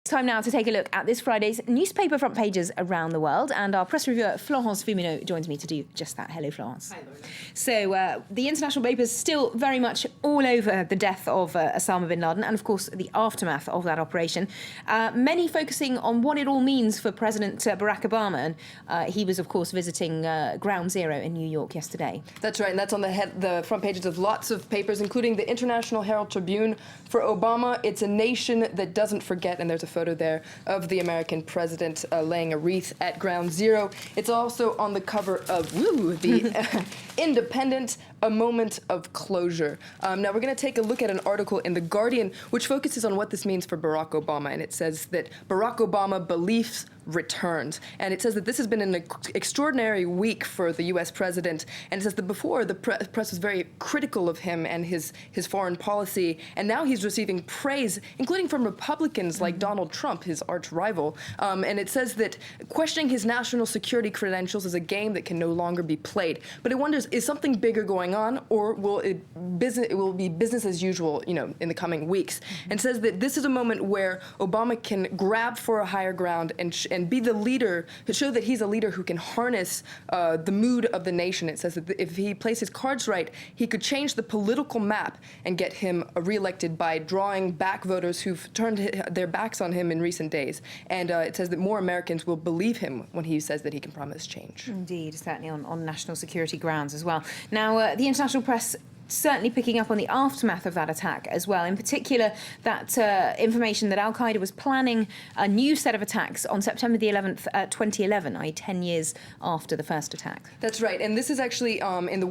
Time now to take a look at this Friday's newspaper front pages around the world, and our press reviewer Florence Fumineau joins me to do just that. Hello, Florence. Hi, Lorna. So the international papers still very much all over the death of Osama bin Laden and, of course, the aftermath of that operation. Many focusing on what it all means for President Barack Obama, and he was, of course, visiting Ground Zero in New York yesterday. That's right, and that's on the front pages of lots of papers, including the International Herald Tribune. For Obama, it's a nation that doesn't forget, and there's a photo there of the American president laying a wreath at Ground Zero. It's also on the cover of the Independent, a moment of closure. Now we're going to take a look at an article in The Guardian which focuses on what this means for Barack Obama, and it says that Barack Obama beliefs returned. And it says that this has been an extraordinary week for the U.S. president, and it says that before the press was very critical of him and his foreign policy, and now he's receiving praise, including from Republicans like Donald Trump, his arch rival. And it says that questioning his national security credentials is a game that can no longer be played. But it wonders, is something bigger going on, or will it will be business as usual, in the coming weeks? And says that this is a moment where Obama can grab for a higher ground and be the leader, to show that he's a leader who can harness the mood of the nation. It says that if he plays his cards right, he could change the political map and get him reelected by drawing back voters who've turned their backs on him in recent days. And it says that more Americans will believe him when he says that he can promise change. Indeed, certainly on national security grounds as well. Now, the international press certainly picking up on the aftermath of that attack as well, in particular that information that Al-Qaeda was planning a new set of attacks on September the 11th, 2011, i.e. 10 years after the first attack. That's right, and this is actually on the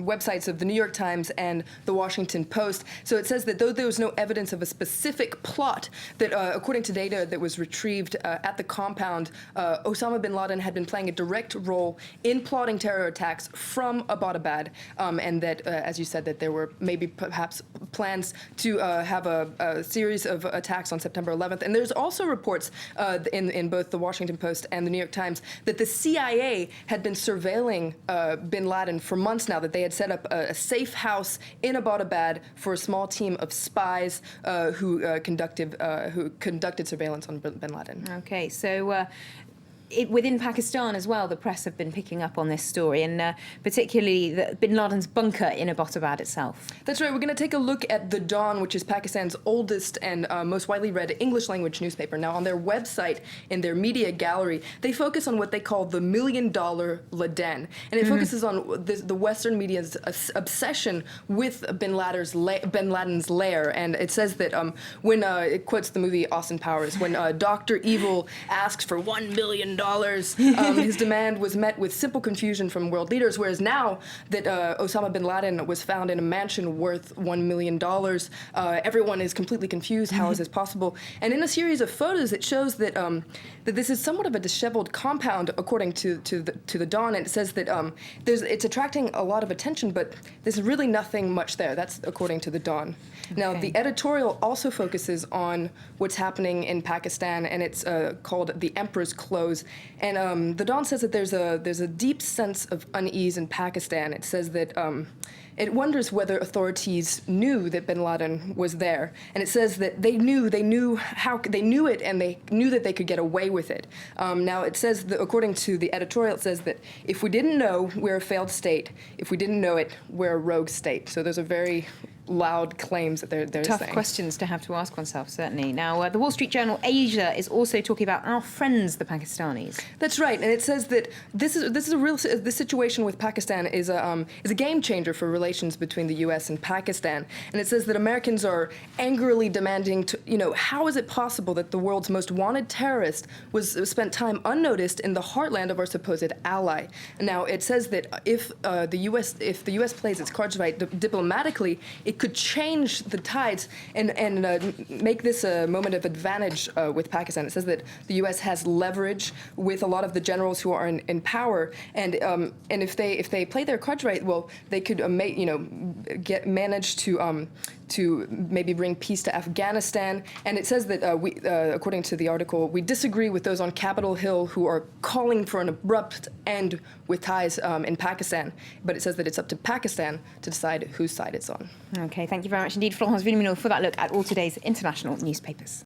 websites of the New York Times and the Washington Post. So it says that though there was no evidence of a specific plot, that according to data that was retrieved at the compound, Osama bin Laden had been playing a direct role in plotting terror attacks from Abbottabad. And that, as you said, that there were maybe perhaps plans to have a series of attacks on September 11th. And there's also reports in both the Washington Post and the New York Times that the CIA had been surveilling bin Laden for months now, that they had set up a safe house in Abbottabad for a small team of spies who conducted surveillance on bin Laden. Okay, so within Pakistan as well, the press have been picking up on this story, and particularly bin Laden's bunker in Abbottabad itself. That's right. We're going to take a look at The Dawn, which is Pakistan's oldest and most widely read English-language newspaper. Now, on their website, in their media gallery, they focus on what they call the $1 million Laden, and it focuses on the Western media's obsession with bin Laden's lair. And it says that when it quotes the movie Austin Powers, when Dr. Evil asks for $1 million, his demand was met with simple confusion from world leaders, whereas now that Osama bin Laden was found in a mansion worth $1 million, everyone is completely confused. How is this possible? And in a series of photos, it shows that that this is somewhat of a disheveled compound, according to the Dawn, and it says that it's attracting a lot of attention, but there's really nothing much there. That's according to the Dawn. Okay. Now, the editorial also focuses on what's happening in Pakistan, and it's called The Emperor's Clothes. And the Dawn says that there's a deep sense of unease in Pakistan. It says that it wonders whether authorities knew that bin Laden was there, and it says that they knew it, and they knew that they could get away with it. Now, it says that, according to the editorial, it says that if we didn't know, we're a failed state. If we didn't know it, we're a rogue state. So those are very loud claims that they're Tough saying. questions to have to ask oneself, certainly. Now, the Wall Street Journal Asia is also talking about our friends, the Pakistanis. That's right, and it says that this situation with Pakistan is a game changer for relations between the U.S. and Pakistan. And it says that Americans are angrily demanding how is it possible that the world's most wanted terrorist spent time unnoticed in the heartland of our supposed ally? And now, it says that if the U.S. plays its cards right diplomatically, it could change the tides and make this a moment of advantage with Pakistan. It says that the U.S. has leverage with a lot of the generals who are in power, and if they play their cards right, well, they could might, manage to maybe bring peace to Afghanistan. And it says that according to the article, we disagree with those on Capitol Hill who are calling for an abrupt end with ties in Pakistan. But it says that it's up to Pakistan to decide whose side it's on. Okay, thank you very much indeed, Florence Villemino, for that look at all today's international newspapers.